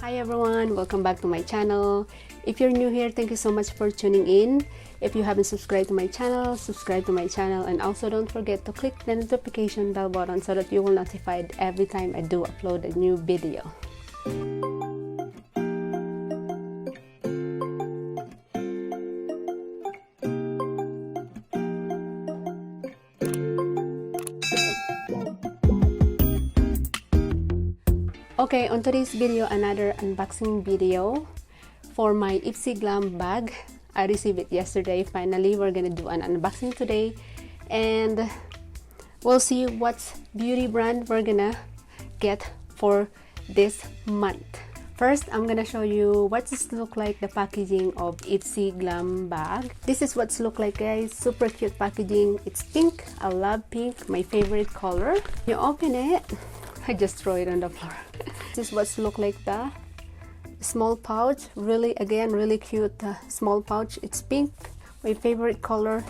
Hi everyone, welcome back to my channel. If you're new here, thank you so much for tuning in. If you haven't subscribed to my channel, subscribe to my channel, and also don't forget to click the notification bell button so that you will be notified every time I do upload a new video. Okay, on today's video, another unboxing video for my Ipsy Glam bag. I received it yesterday. Finally, we're gonna do an unboxing today, and we'll see what beauty brand we're gonna get for this month. First, I'm gonna show you what this look like, the packaging of Ipsy Glam bag. This is what's look like, guys. Super cute packaging. It's pink. I love pink, my favorite color. You open it, I just throw it on the floor. This is what's look like, the small pouch. Really, again, really cute small pouch. It's pink, my favorite color,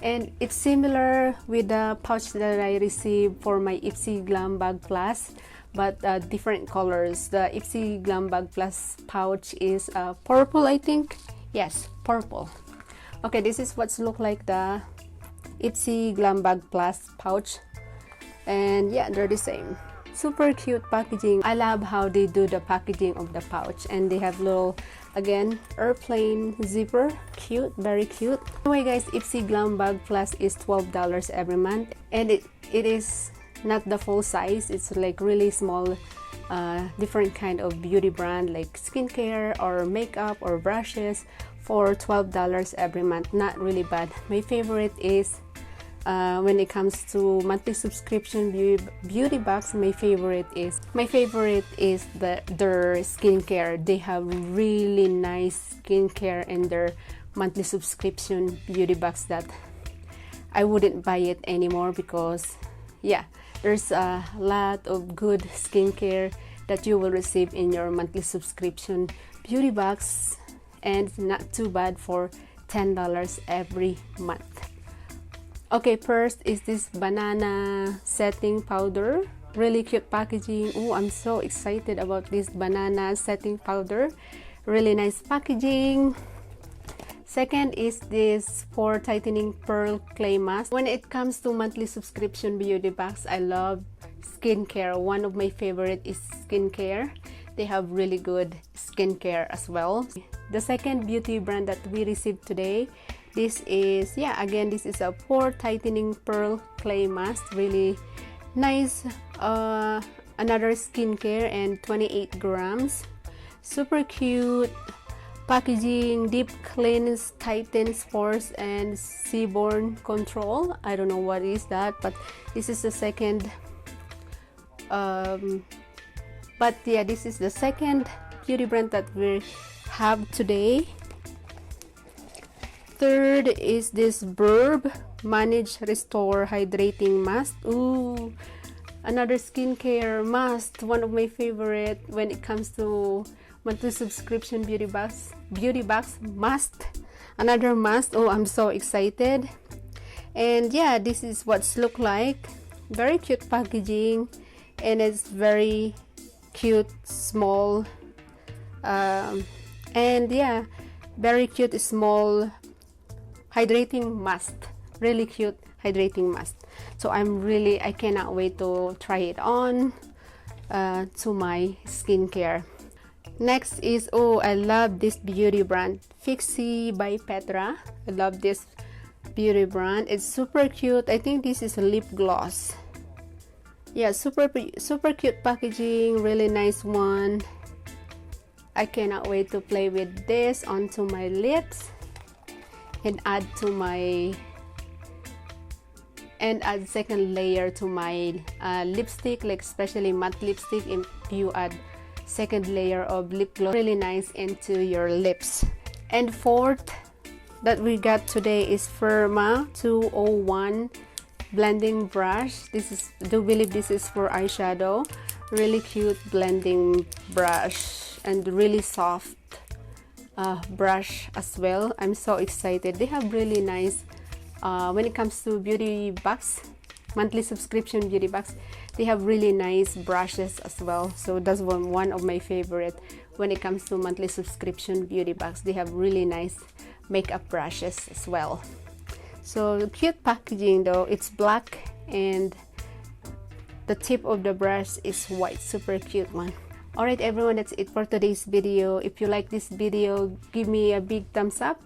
and it's similar with the pouch that I received for my Ipsy Glam Bag Plus, but different colors. The Ipsy Glam Bag Plus pouch is purple, I think. Yes, purple. Okay, this is what's look like, the Ipsy Glam Bag Plus pouch, and yeah, they're the same. Super cute packaging. I love how they do the packaging of the pouch, and they have little, again, airplane zipper. Cute, very cute. Anyway guys, Ipsy Glam Bag Plus is $12 every month, and it is not the full size. It's like really small, different kind of beauty brand like skincare or makeup or brushes for $12 every month. Not really bad. My favorite is when it comes to monthly subscription beauty box, my favorite is their skincare. They have really nice skincare in their monthly subscription beauty box that I wouldn't buy it anymore, because yeah, there's a lot of good skincare that you will receive in your monthly subscription beauty box, and not too bad for $10 every month. Okay, first is this banana setting powder. Really cute packaging. Oh, I'm so excited about this banana setting powder. Really nice packaging. Second is this for tightening pearl clay mask. When it comes to monthly subscription beauty box, I love skincare. One of my favorite is skincare. They have really good skincare as well. The second beauty brand that we received today, this is, yeah, again, this is a pore tightening pearl clay mask. Really nice. Another skincare, and 28 grams. Super cute packaging. Deep cleanse, tightens pores, and seaborne control. I don't know what is that, but this is the second. But yeah, this is the second beauty brand that we have today. Third is this Burb Manage Restore Hydrating Mask. Ooh, another skincare mask. One of my favorite when it comes to monthly subscription beauty box mask. Another mask. Oh, I'm so excited. And yeah, this is what's look like. Very cute packaging, and it's very cute small. And yeah, very cute small hydrating mask. Really cute hydrating mask. So I cannot wait to try it on to my skincare. Next is, oh, I love this beauty brand, Fixie by Petra. I love this beauty brand. It's super cute. I think this is a lip gloss. Yeah, super cute packaging. Really nice one. I cannot wait to play with this onto my lips and add second layer to my lipstick, like especially matte lipstick. If you add second layer of lip gloss, really nice into your lips. And fourth that we got today is Firma 201 blending brush. I do believe this is for eyeshadow. Really cute blending brush, and really soft brush as well. I'm so excited. They have really nice when it comes to beauty box, monthly subscription beauty box, They have really nice brushes as well. So that's one of my favorite when it comes to monthly subscription beauty box. They have really nice makeup brushes as well. So cute packaging though. It's black and the tip of the brush is white. Super cute one. Alright everyone, that's it for today's video. If you like this video, give me a big thumbs up.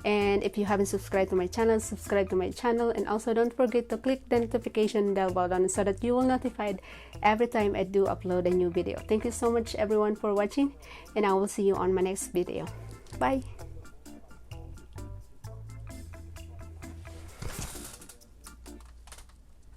And if you haven't subscribed to my channel, subscribe to my channel. And also don't forget to click the notification bell button so that you will notified every time I do upload a new video. Thank you so much everyone for watching, and I will see you on my next video. Bye!